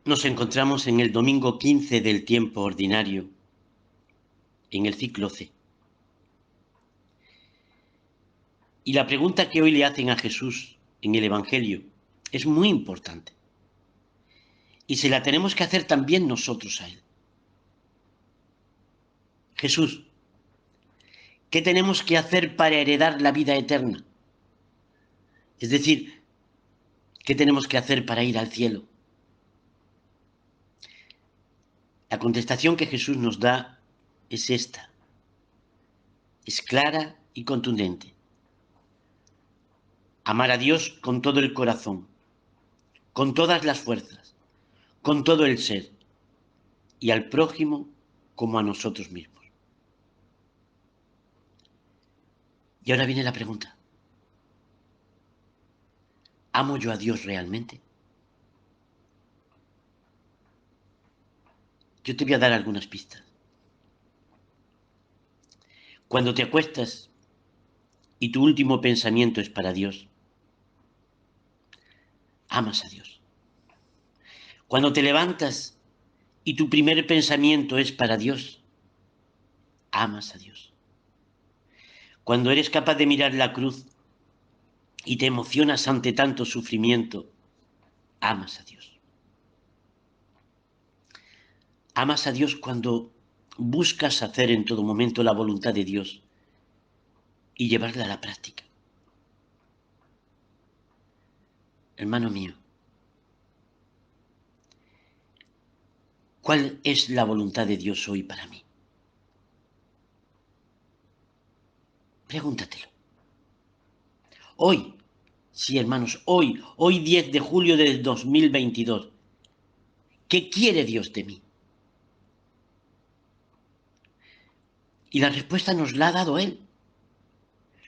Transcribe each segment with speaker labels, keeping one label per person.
Speaker 1: Nos encontramos en el domingo 15 del tiempo ordinario, en el ciclo C. Y la pregunta que hoy le hacen a Jesús en el Evangelio es muy importante. Y se la tenemos que hacer también nosotros a Él. Jesús, ¿qué tenemos que hacer para heredar la vida eterna? Es decir, ¿qué tenemos que hacer para ir al cielo? La contestación que Jesús nos da es esta. Es clara y contundente. Amar a Dios con todo el corazón, con todas las fuerzas, con todo el ser, y al prójimo como a nosotros mismos. Y ahora viene la pregunta. ¿Amo yo a Dios realmente? Yo te voy a dar algunas pistas. Cuando te acuestas y tu último pensamiento es para Dios, amas a Dios. Cuando te levantas y tu primer pensamiento es para Dios, amas a Dios. Cuando eres capaz de mirar la cruz y te emocionas ante tanto sufrimiento, amas a Dios. Amas a Dios cuando buscas hacer en todo momento la voluntad de Dios y llevarla a la práctica. Hermano mío, ¿cuál es la voluntad de Dios hoy para mí? Pregúntatelo. Hoy, sí, hermanos, hoy 10 de julio del 2022, ¿qué quiere Dios de mí? Y la respuesta nos la ha dado Él.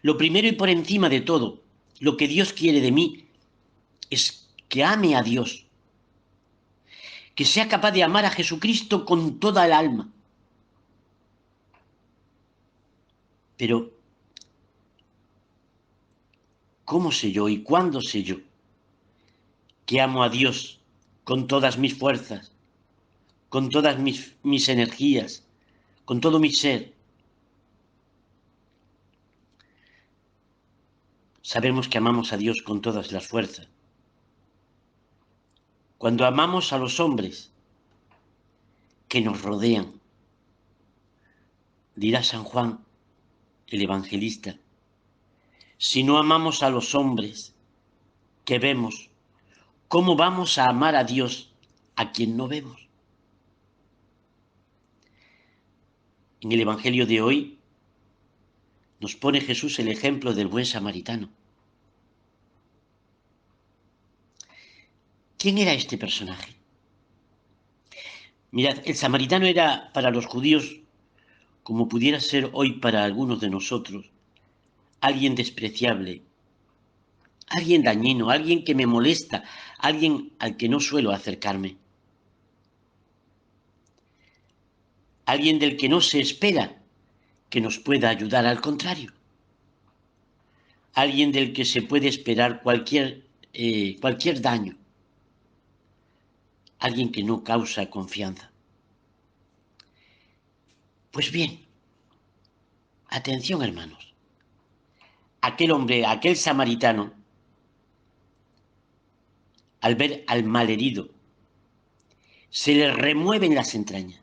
Speaker 1: Lo primero y por encima de todo, lo que Dios quiere de mí es que ame a Dios, que sea capaz de amar a Jesucristo con toda el alma. Pero, ¿cómo sé yo y cuándo sé yo que amo a Dios con todas mis fuerzas, con todas mis energías, con todo mi ser? Sabemos que amamos a Dios con todas las fuerzas. Cuando amamos a los hombres que nos rodean, dirá San Juan, el evangelista, si no amamos a los hombres que vemos, ¿cómo vamos a amar a Dios a quien no vemos? En el Evangelio de hoy nos pone Jesús el ejemplo del buen samaritano. ¿Quién era este personaje? Mirad, el samaritano era para los judíos, como pudiera ser hoy para algunos de nosotros, alguien despreciable, alguien dañino, alguien que me molesta, alguien al que no suelo acercarme, alguien del que no se espera que nos pueda ayudar, al contrario, alguien del que se puede esperar cualquier daño, alguien que no causa confianza. Pues bien, atención hermanos, aquel hombre, aquel samaritano, al ver al malherido, se le remueven las entrañas.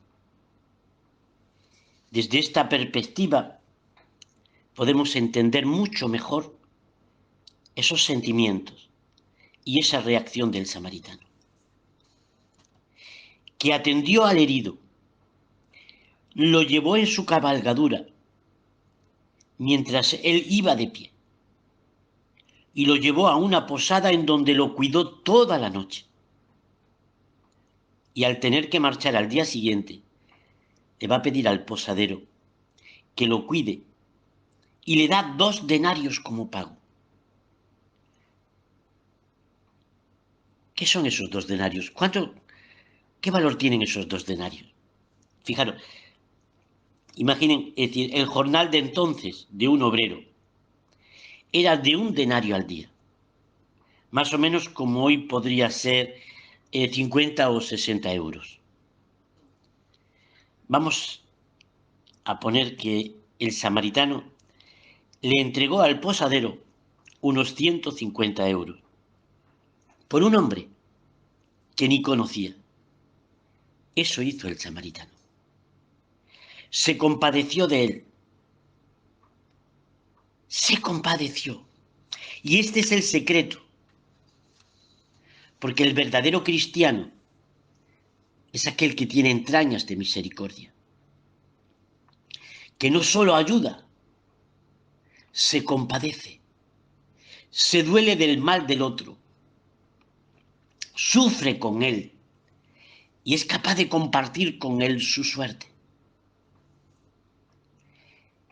Speaker 1: Desde esta perspectiva podemos entender mucho mejor esos sentimientos y esa reacción del samaritano, que atendió al herido, lo llevó en su cabalgadura mientras él iba de pie y lo llevó a una posada en donde lo cuidó toda la noche. Y al tener que marchar al día siguiente, le va a pedir al posadero que lo cuide y le da 2 denarios como pago. ¿Qué son esos 2 denarios? ¿Qué valor tienen esos 2 denarios? Fijaros, imaginen, es decir, el jornal de entonces de un obrero era de 1 denario al día. Más o menos como hoy podría ser 50 o 60 euros. Vamos a poner que el samaritano le entregó al posadero unos 150 euros por un hombre que ni conocía. Eso hizo el samaritano. Se compadeció de él. Se compadeció. Y este es el secreto. Porque el verdadero cristiano es aquel que tiene entrañas de misericordia. Que no solo ayuda, se compadece. Se duele del mal del otro. Sufre con él. Y es capaz de compartir con él su suerte.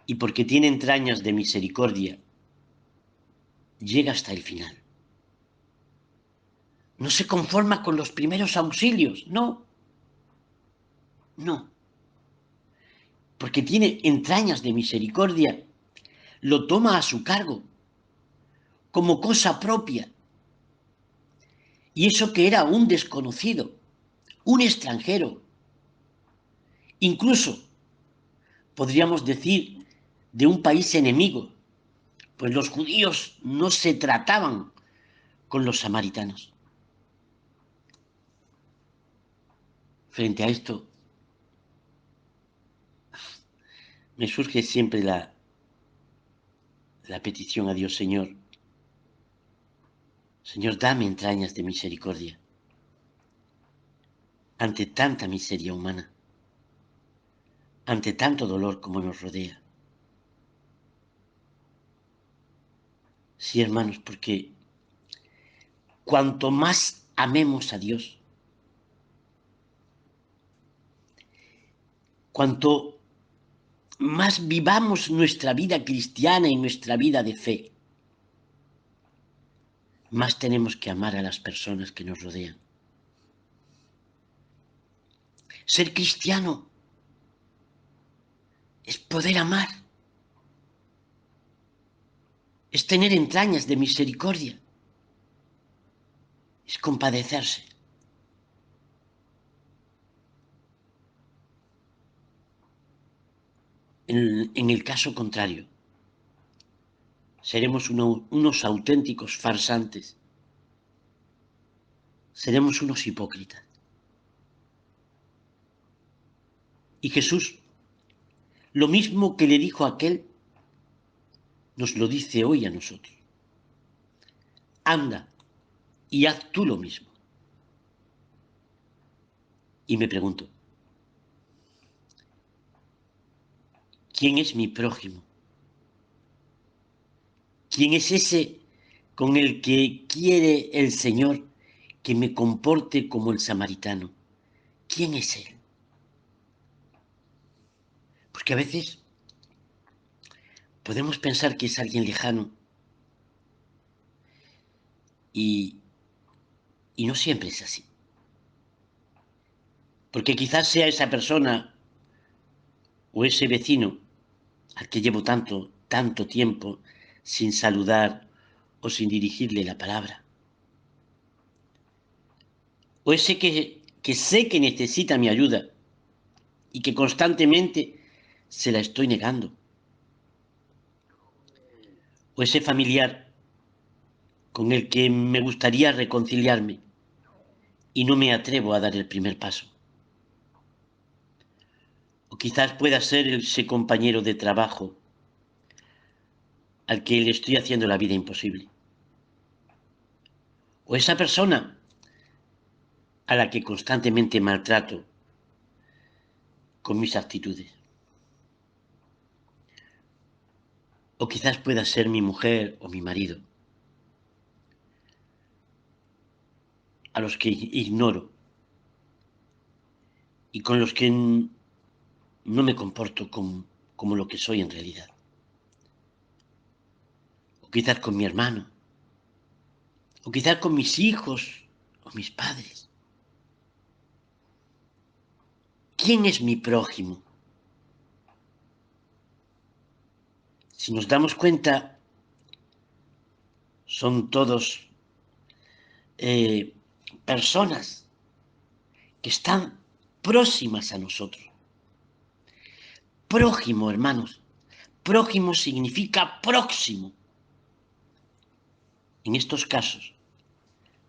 Speaker 1: Y porque tiene entrañas de misericordia, llega hasta el final. No se conforma con los primeros auxilios, no. No. Porque tiene entrañas de misericordia, lo toma a su cargo, como cosa propia. Y eso que era un desconocido, un extranjero, incluso podríamos decir de un país enemigo, pues los judíos no se trataban con los samaritanos. Frente a esto, me surge siempre la petición a Dios: Señor, dame entrañas de misericordia ante tanta miseria humana, ante tanto dolor como nos rodea. Sí, hermanos, porque cuanto más amemos a Dios, cuanto más vivamos nuestra vida cristiana y nuestra vida de fe, más tenemos que amar a las personas que nos rodean. Ser cristiano es poder amar, es tener entrañas de misericordia, es compadecerse. En el caso contrario, seremos unos auténticos farsantes, seremos unos hipócritas. Y Jesús, lo mismo que le dijo a aquel, nos lo dice hoy a nosotros. Anda y haz tú lo mismo. Y me pregunto, ¿quién es mi prójimo? ¿Quién es ese con el que quiere el Señor que me comporte como el samaritano? ¿Quién es Él? Porque a veces podemos pensar que es alguien lejano y no siempre es así. Porque quizás sea esa persona o ese vecino al que llevo tanto tiempo sin saludar o sin dirigirle la palabra. O ese que sé que necesita mi ayuda y que constantemente se la estoy negando. O ese familiar con el que me gustaría reconciliarme y no me atrevo a dar el primer paso. O quizás pueda ser ese compañero de trabajo al que le estoy haciendo la vida imposible. O esa persona a la que constantemente maltrato con mis actitudes. O quizás pueda ser mi mujer o mi marido, a los que ignoro y con los que no me comporto como lo que soy en realidad. O quizás con mi hermano, o quizás con mis hijos o mis padres. ¿Quién es mi prójimo? Si nos damos cuenta, son todos personas que están próximas a nosotros. Prójimo, hermanos. Prójimo significa próximo. En estos casos,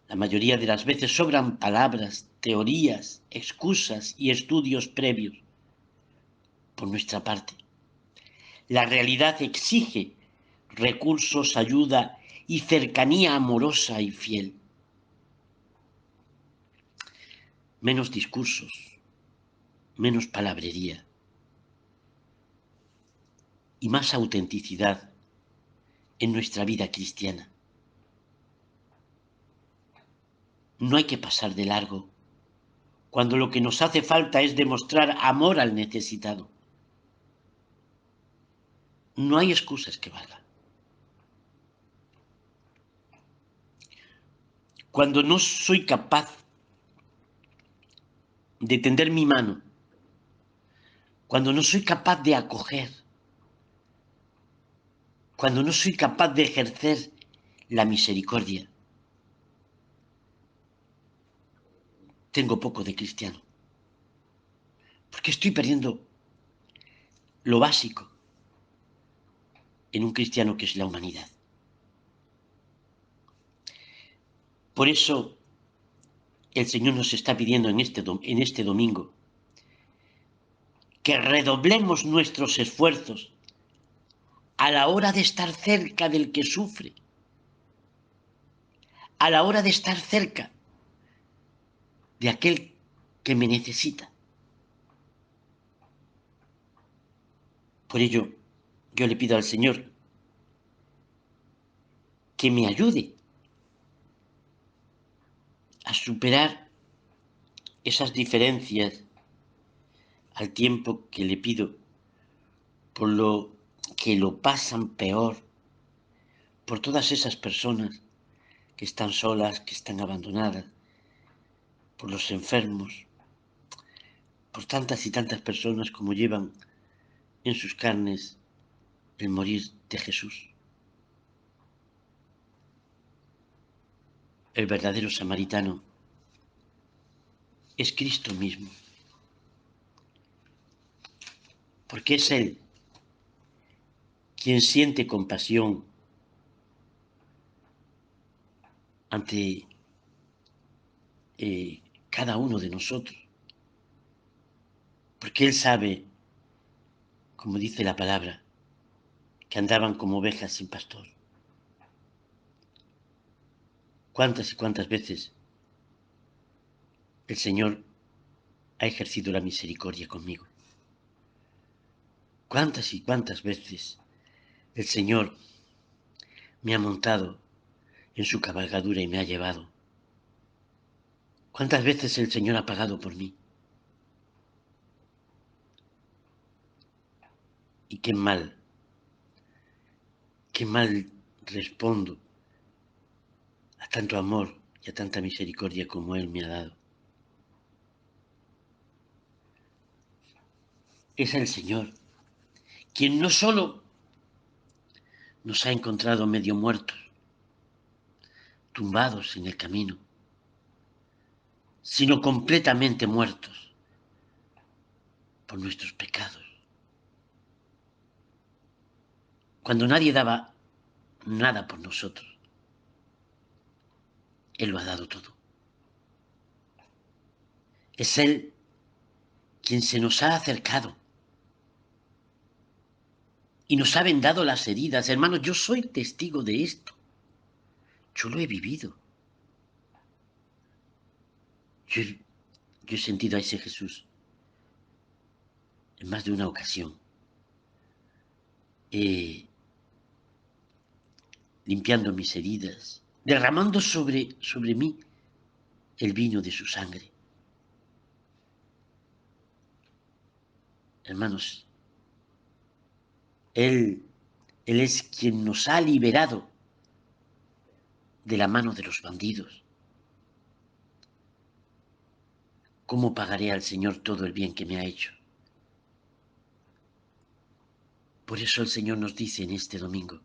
Speaker 1: la mayoría de las veces sobran palabras, teorías, excusas y estudios previos por nuestra parte. La realidad exige recursos, ayuda y cercanía amorosa y fiel. Menos discursos, menos palabrería y más autenticidad en nuestra vida cristiana. No hay que pasar de largo cuando lo que nos hace falta es demostrar amor al necesitado. No hay excusas que valgan. Cuando no soy capaz de tender mi mano, cuando no soy capaz de acoger, cuando no soy capaz de ejercer la misericordia, tengo poco de cristiano. Porque estoy perdiendo lo básico en un cristiano que es la humanidad. Por eso el Señor nos está pidiendo en este domingo que redoblemos nuestros esfuerzos a la hora de estar cerca del que sufre, a la hora de estar cerca de aquel que me necesita. Por ello, yo le pido al Señor que me ayude a superar esas diferencias al tiempo que le pido por lo que lo pasan peor, por todas esas personas que están solas, que están abandonadas, por los enfermos, por tantas y tantas personas como llevan en sus carnes el morir de Jesús. El verdadero samaritano es Cristo mismo, porque es Él quien siente compasión ante cada uno de nosotros, porque Él sabe, como dice la palabra, que andaban como ovejas sin pastor. ¿Cuántas y cuántas veces el Señor ha ejercido la misericordia conmigo? ¿Cuántas y cuántas veces el Señor me ha montado en su cabalgadura y me ha llevado? ¿Cuántas veces el Señor ha pagado por mí? Y qué mal respondo a tanto amor y a tanta misericordia como Él me ha dado. Es el Señor quien no solo nos ha encontrado medio muertos, tumbados en el camino, sino completamente muertos por nuestros pecados. Cuando nadie daba nada por nosotros, Él lo ha dado todo. Es Él quien se nos ha acercado y nos ha vendado las heridas. Hermanos, yo soy testigo de esto. Yo lo he vivido. Yo he sentido a ese Jesús en más de una ocasión, limpiando mis heridas, derramando sobre mí el vino de su sangre. Hermanos, Él es quien nos ha liberado de la mano de los bandidos. ¿Cómo pagaré al Señor todo el bien que me ha hecho? Por eso el Señor nos dice en este domingo,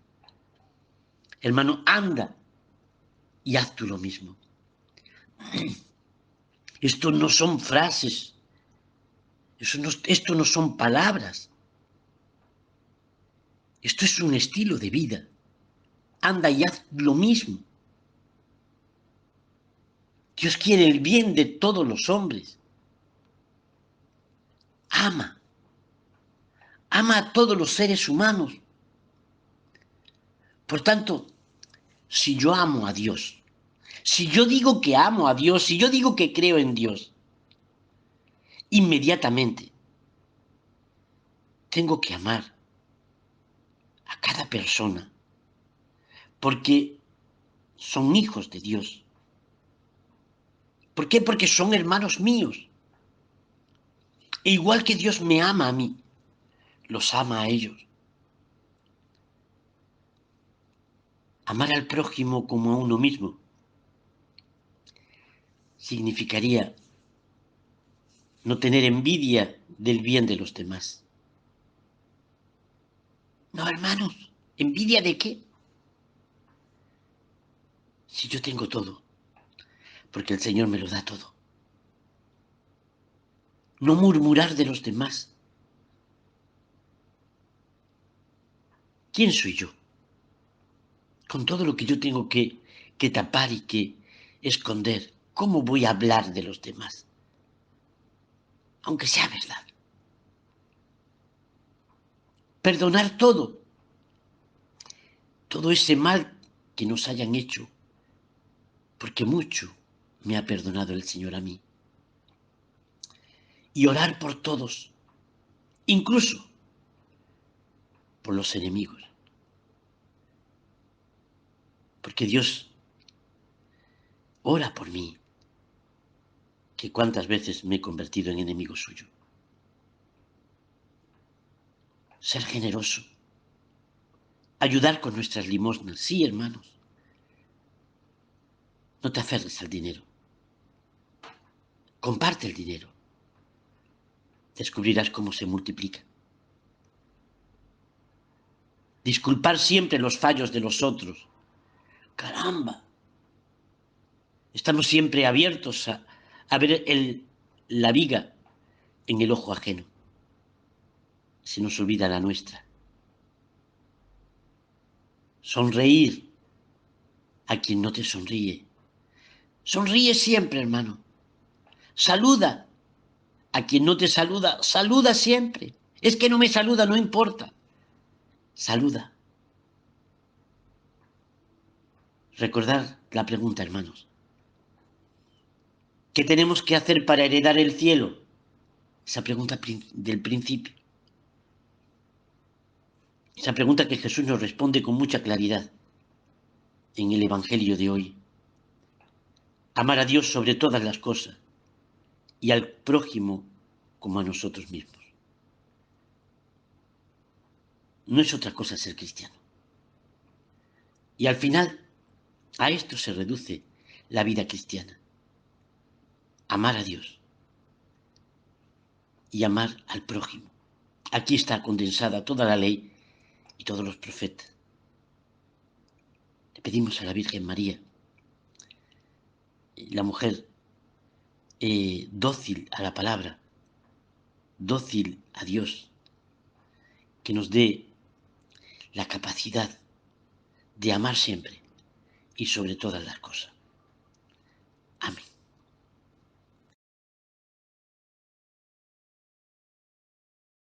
Speaker 1: hermano, anda y haz tú lo mismo. Esto no son frases, esto no son palabras. Esto es un estilo de vida. Anda y haz lo mismo. Dios quiere el bien de todos los hombres. Ama. Ama a todos los seres humanos. Por tanto, si yo amo a Dios, si yo digo que amo a Dios, si yo digo que creo en Dios, inmediatamente tengo que amar a cada persona, porque son hijos de Dios. ¿Por qué? Porque son hermanos míos. E igual que Dios me ama a mí, los ama a ellos. Amar al prójimo como a uno mismo significaría no tener envidia del bien de los demás. No, hermanos, ¿envidia de qué? Si yo tengo todo, porque el Señor me lo da todo. No murmurar de los demás. ¿Quién soy yo? Con todo lo que yo tengo que tapar y que esconder, ¿cómo voy a hablar de los demás? Aunque sea verdad. Perdonar todo ese mal que nos hayan hecho, porque mucho me ha perdonado el Señor a mí. Y orar por todos, incluso por los enemigos. Porque Dios ora por mí, que cuántas veces me he convertido en enemigo suyo. Ser generoso. Ayudar con nuestras limosnas. Sí, hermanos. No te aferres al dinero. Comparte el dinero. Descubrirás cómo se multiplica. Disculpar siempre los fallos de los otros. ¡Caramba! Estamos siempre abiertos a ver la viga en el ojo ajeno. Se nos olvida la nuestra. Sonreír a quien no te sonríe. Sonríe siempre, hermano. Saluda a quien no te saluda. Saluda siempre. Es que no me saluda, no importa. Saluda. Recordad la pregunta, hermanos. ¿Qué tenemos que hacer para heredar el cielo? Esa pregunta del principio. Esa pregunta que Jesús nos responde con mucha claridad en el Evangelio de hoy. Amar a Dios sobre todas las cosas y al prójimo como a nosotros mismos. No es otra cosa ser cristiano. Y al final, a esto se reduce la vida cristiana. Amar a Dios y amar al prójimo. Aquí está condensada toda la ley y todos los profetas. Le pedimos a la Virgen María, la mujer dócil a la palabra, dócil a Dios, que nos dé la capacidad de amar siempre y sobre todas las cosas.